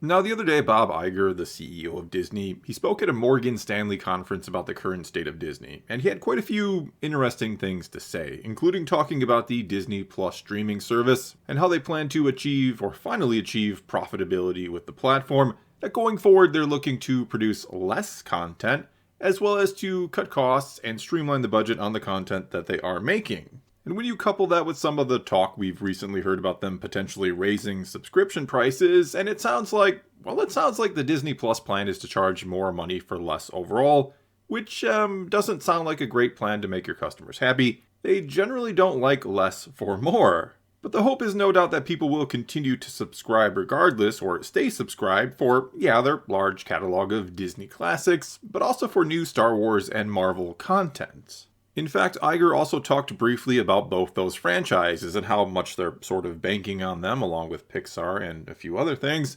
Now, the other day, Bob Iger, the CEO of Disney, he spoke at a Morgan Stanley conference about the current state of Disney, and he had quite a few interesting things to say, including talking about the Disney Plus streaming service and how they plan to achieve, or finally achieve, profitability with the platform, that going forward they're looking to produce less content, as well as to cut costs and streamline the budget on the content that they are making. And when you couple that with some of the talk we've recently heard about them potentially raising subscription prices, and it sounds like the Disney Plus plan is to charge more money for less overall, which doesn't sound like a great plan to make your customers happy. They generally don't like less for more. But the hope is no doubt that people will continue to subscribe regardless, or stay subscribed for, yeah, their large catalog of Disney classics, but also for new Star Wars and Marvel content. In fact, Iger also talked briefly about both those franchises and how much they're sort of banking on them, along with Pixar and a few other things,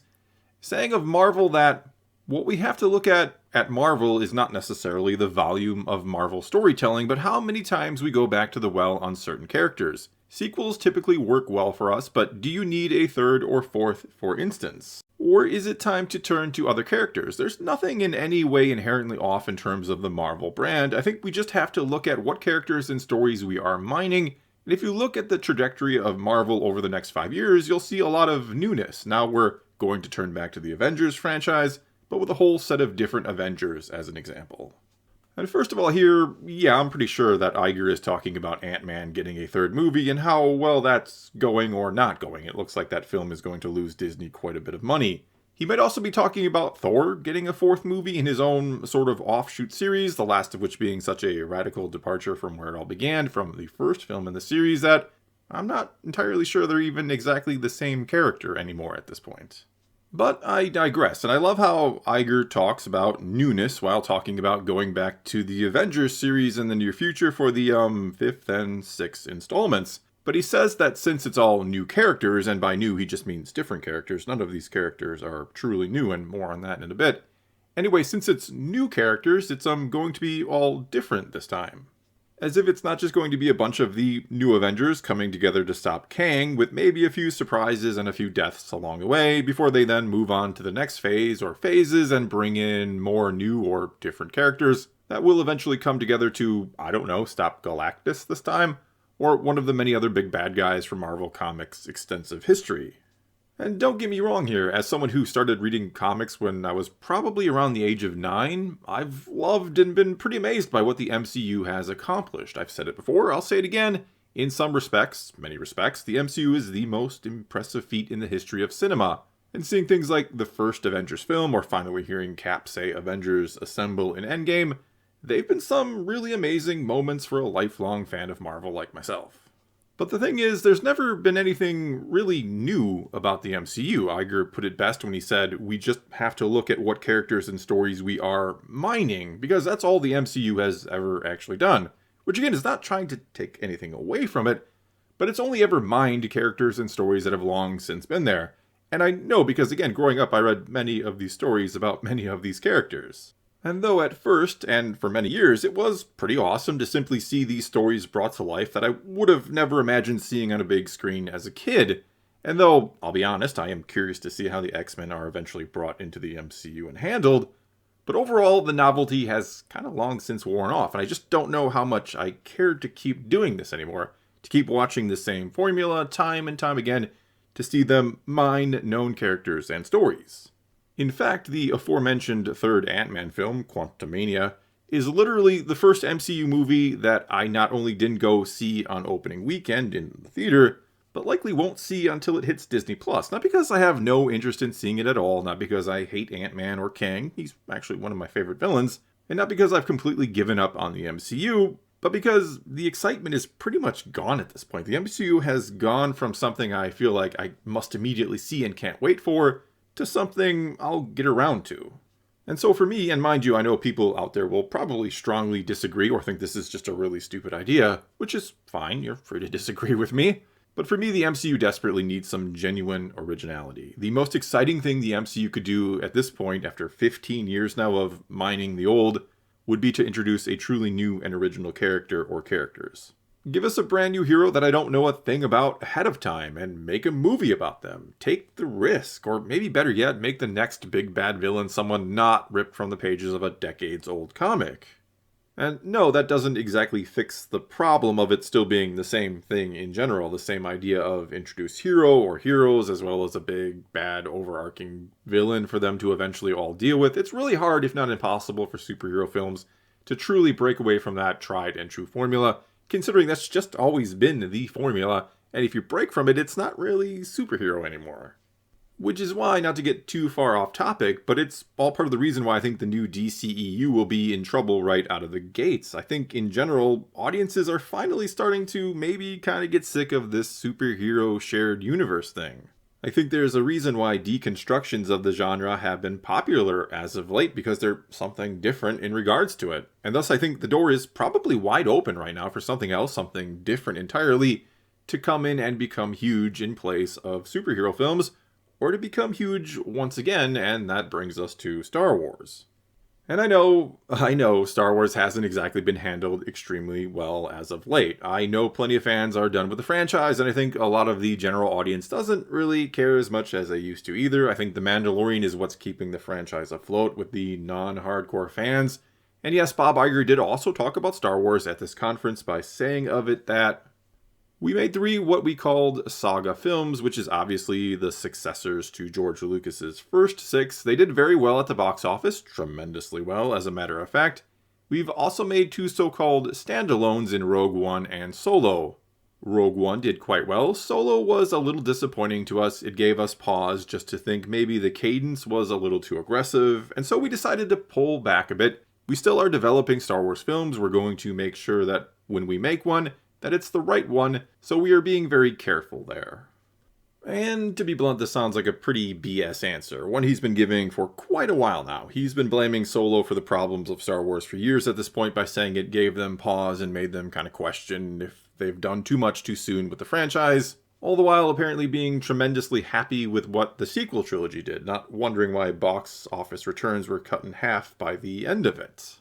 saying of Marvel that what we have to look at Marvel is not necessarily the volume of Marvel storytelling, but how many times we go back to the well on certain characters. Sequels typically work well for us, but do you need a third or fourth, for instance? Or is it time to turn to other characters? There's nothing in any way inherently off in terms of the Marvel brand. I think we just have to look at what characters and stories we are mining. And if you look at the trajectory of Marvel over the next 5 years, you'll see a lot of newness. Now we're going to turn back to the Avengers franchise, but with a whole set of different Avengers as an example. And first of all here, yeah, I'm pretty sure that Iger is talking about Ant-Man getting a third movie and how well that's going or not going. It looks like that film is going to lose Disney quite a bit of money. He might also be talking about Thor getting a fourth movie in his own sort of offshoot series, the last of which being such a radical departure from where it all began, from the first film in the series, that I'm not entirely sure they're even exactly the same character anymore at this point. But I digress, and I love how Iger talks about newness while talking about going back to the Avengers series in the near future for the fifth and sixth installments. But he says that since it's all new characters, and by new he just means different characters, none of these characters are truly new, and more on that in a bit. Anyway, since it's new characters, it's going to be all different this time. As if it's not just going to be a bunch of the new Avengers coming together to stop Kang, with maybe a few surprises and a few deaths along the way, before they then move on to the next phase or phases and bring in more new or different characters that will eventually come together to, I don't know, stop Galactus this time, or one of the many other big bad guys from Marvel Comics' extensive history. And don't get me wrong here, as someone who started reading comics when I was probably around the age of 9, I've loved and been pretty amazed by what the MCU has accomplished. I've said it before, I'll say it again. In some respects, many respects, the MCU is the most impressive feat in the history of cinema. And seeing things like the first Avengers film, or finally hearing Cap say Avengers assemble in Endgame, they've been some really amazing moments for a lifelong fan of Marvel like myself. But the thing is, there's never been anything really new about the MCU. Iger put it best when he said, we just have to look at what characters and stories we are mining, because that's all the MCU has ever actually done. Which again is not trying to take anything away from it, but it's only ever mined characters and stories that have long since been there. And I know because again, growing up I read many of these stories about many of these characters. And though at first, and for many years, it was pretty awesome to simply see these stories brought to life that I would have never imagined seeing on a big screen as a kid. And though, I'll be honest, I am curious to see how the X-Men are eventually brought into the MCU and handled, but overall, the novelty has kind of long since worn off, and I just don't know how much I care to keep doing this anymore, to keep watching the same formula time and time again, to see them mine known characters and stories. In fact, the aforementioned third Ant-Man film, Quantumania, is literally the first MCU movie that I not only didn't go see on opening weekend in the theater, but likely won't see until it hits Disney+. Not because I have no interest in seeing it at all, not because I hate Ant-Man or Kang, he's actually one of my favorite villains, and not because I've completely given up on the MCU, but because the excitement is pretty much gone at this point. The MCU has gone from something I feel like I must immediately see and can't wait for, to something I'll get around to. And so for me, and mind you, I know people out there will probably strongly disagree or think this is just a really stupid idea, which is fine, you're free to disagree with me. But for me, the MCU desperately needs some genuine originality. The most exciting thing the MCU could do at this point, after 15 years now of mining the old, would be to introduce a truly new and original character or characters. Give us a brand new hero that I don't know a thing about ahead of time and make a movie about them. Take the risk, or maybe better yet, make the next big bad villain someone not ripped from the pages of a decades-old comic. And no, that doesn't exactly fix the problem of it still being the same thing in general, the same idea of introduce hero or heroes as well as a big, bad, overarching villain for them to eventually all deal with. It's really hard, if not impossible, for superhero films to truly break away from that tried and true formula, considering that's just always been the formula, and if you break from it, it's not really superhero anymore. Which is why, not to get too far off topic, but it's all part of the reason why I think the new DCEU will be in trouble right out of the gates. I think, in general, audiences are finally starting to maybe kind of get sick of this superhero shared universe thing. I think there's a reason why deconstructions of the genre have been popular as of late, because they're something different in regards to it. And thus I think the door is probably wide open right now for something else, something different entirely, to come in and become huge in place of superhero films, or to become huge once again, and that brings us to Star Wars. And I know, Star Wars hasn't exactly been handled extremely well as of late. I know plenty of fans are done with the franchise, and I think a lot of the general audience doesn't really care as much as they used to either. I think The Mandalorian is what's keeping the franchise afloat with the non-hardcore fans. And yes, Bob Iger did also talk about Star Wars at this conference by saying of it that we made 3 what we called saga films, which is obviously the successors to George Lucas's first 6. They did very well at the box office, tremendously well, as a matter of fact. We've also made 2 so-called standalones in Rogue One and Solo. Rogue One did quite well. Solo was a little disappointing to us. It gave us pause just to think maybe the cadence was a little too aggressive, and so we decided to pull back a bit. We still are developing Star Wars films. We're going to make sure that when we make one, that it's the right one, so we are being very careful there. And to be blunt, this sounds like a pretty BS answer, one he's been giving for quite a while now. He's been blaming Solo for the problems of Star Wars for years at this point by saying it gave them pause and made them kind of question if they've done too much too soon with the franchise, all the while apparently being tremendously happy with what the sequel trilogy did, not wondering why box office returns were cut in half by the end of it.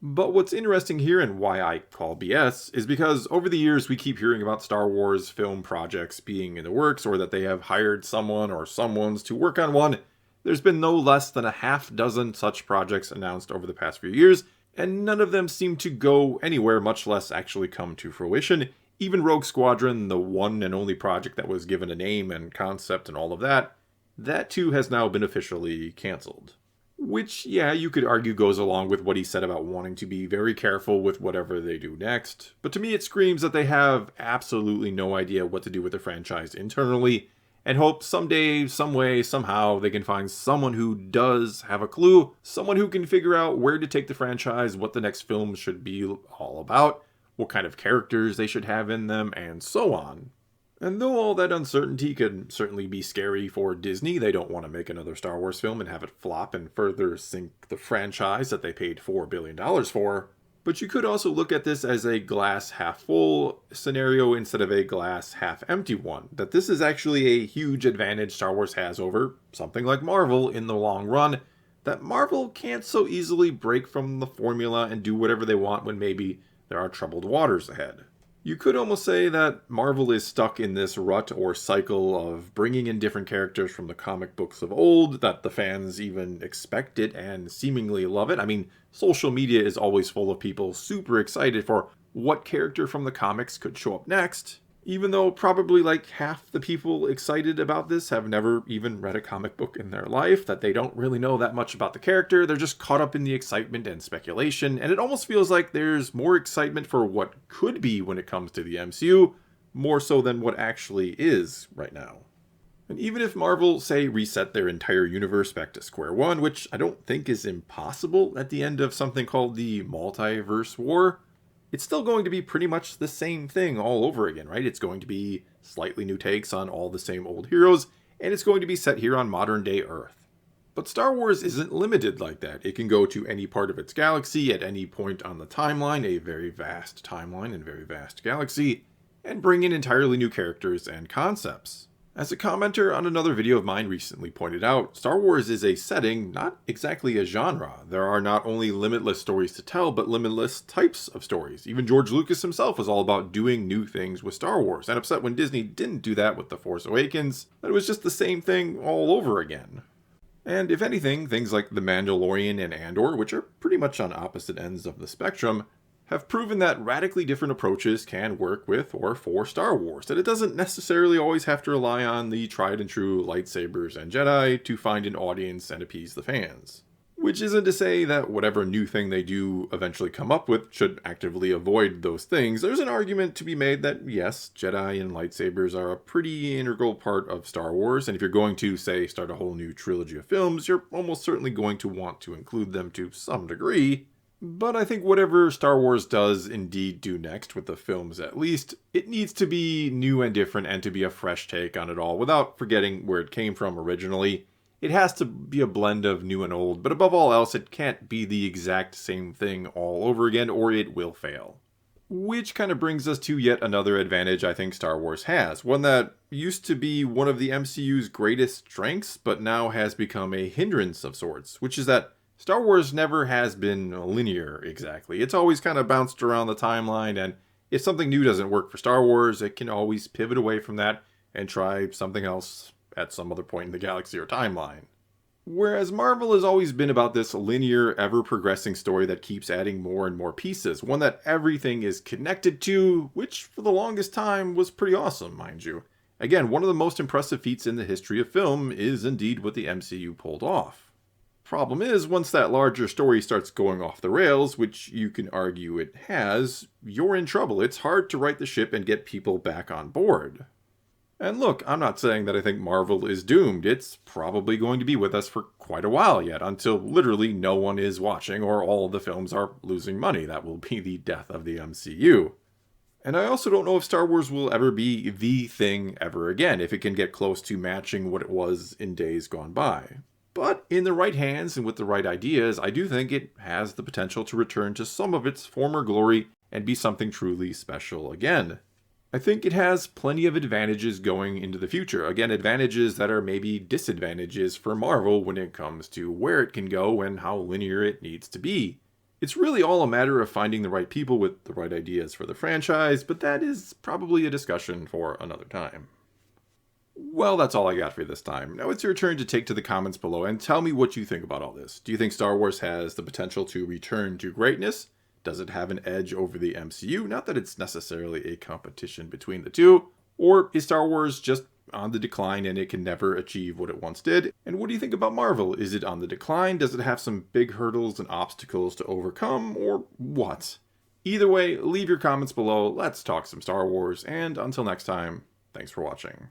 But what's interesting here, and why I call BS, is because over the years we keep hearing about Star Wars film projects being in the works, or that they have hired someone or someones to work on one. There's been no less than a half dozen such projects announced over the past few years, and none of them seem to go anywhere, much less actually come to fruition. Even Rogue Squadron, the one and only project that was given a name and concept and all of that, that too has now been officially cancelled. Which, yeah, you could argue goes along with what he said about wanting to be very careful with whatever they do next. But to me it screams that they have absolutely no idea what to do with the franchise internally, and hope someday, some way, somehow they can find someone who does have a clue, someone who can figure out where to take the franchise, what the next film should be all about, what kind of characters they should have in them, and so on. And though all that uncertainty could certainly be scary for Disney, they don't want to make another Star Wars film and have it flop and further sink the franchise that they paid $4 billion for. But you could also look at this as a glass half full scenario instead of a glass half empty one. That this is actually a huge advantage Star Wars has over something like Marvel in the long run. That Marvel can't so easily break from the formula and do whatever they want when maybe there are troubled waters ahead. You could almost say that Marvel is stuck in this rut or cycle of bringing in different characters from the comic books of old, that the fans even expect it and seemingly love it. I mean, social media is always full of people super excited for what character from the comics could show up next, even though probably like half the people excited about this have never even read a comic book in their life, that they don't really know that much about the character. They're just caught up in the excitement and speculation, and it almost feels like there's more excitement for what could be when it comes to the MCU, more so than what actually is right now. And even if Marvel, say, reset their entire universe back to square one, which I don't think is impossible at the end of something called the Multiverse War, it's still going to be pretty much the same thing all over again, right? It's going to be slightly new takes on all the same old heroes, and it's going to be set here on modern day Earth. But Star Wars isn't limited like that. It can go to any part of its galaxy at any point on the timeline, a very vast timeline and very vast galaxy, and bring in entirely new characters and concepts. As a commenter on another video of mine recently pointed out, Star Wars is a setting, not exactly a genre. There are not only limitless stories to tell, but limitless types of stories. Even George Lucas himself was all about doing new things with Star Wars, and upset when Disney didn't do that with The Force Awakens, that it was just the same thing all over again. And if anything, things like The Mandalorian and Andor, which are pretty much on opposite ends of the spectrum, have proven that radically different approaches can work with or for Star Wars, that it doesn't necessarily always have to rely on the tried and true lightsabers and Jedi to find an audience and appease the fans. Which isn't to say that whatever new thing they do eventually come up with should actively avoid those things. There's an argument to be made that yes, Jedi and lightsabers are a pretty integral part of Star Wars, and if you're going to, say, start a whole new trilogy of films, you're almost certainly going to want to include them to some degree. But I think whatever Star Wars does indeed do next, with the films at least, it needs to be new and different and to be a fresh take on it all without forgetting where it came from originally. It has to be a blend of new and old, but above all else, it can't be the exact same thing all over again or it will fail. Which kind of brings us to yet another advantage I think Star Wars has, one that used to be one of the MCU's greatest strengths, but now has become a hindrance of sorts, which is that Star Wars never has been linear exactly. It's always kind of bounced around the timeline, and if something new doesn't work for Star Wars, it can always pivot away from that and try something else at some other point in the galaxy or timeline. Whereas Marvel has always been about this linear, ever-progressing story that keeps adding more and more pieces, one that everything is connected to, which for the longest time was pretty awesome, mind you. Again, one of the most impressive feats in the history of film is indeed what the MCU pulled off. Problem is, once that larger story starts going off the rails, which you can argue it has, you're in trouble. It's hard to right the ship and get people back on board. And look, I'm not saying that I think Marvel is doomed. It's probably going to be with us for quite a while yet, until literally no one is watching or all the films are losing money. That will be the death of the MCU. And I also don't know if Star Wars will ever be the thing ever again, if it can get close to matching what it was in days gone by. But in the right hands and with the right ideas, I do think it has the potential to return to some of its former glory and be something truly special again. I think it has plenty of advantages going into the future. Again, advantages that are maybe disadvantages for Marvel when it comes to where it can go and how linear it needs to be. It's really all a matter of finding the right people with the right ideas for the franchise, but that is probably a discussion for another time. Well, that's all I got for you this time. Now it's your turn to take to the comments below and tell me what you think about all this. Do you think Star Wars has the potential to return to greatness? Does it have an edge over the MCU? Not that it's necessarily a competition between the two. Or is Star Wars just on the decline and it can never achieve what it once did? And what do you think about Marvel? Is it on the decline? Does it have some big hurdles and obstacles to overcome? Or what? Either way, leave your comments below. Let's talk some Star Wars. And until next time, thanks for watching.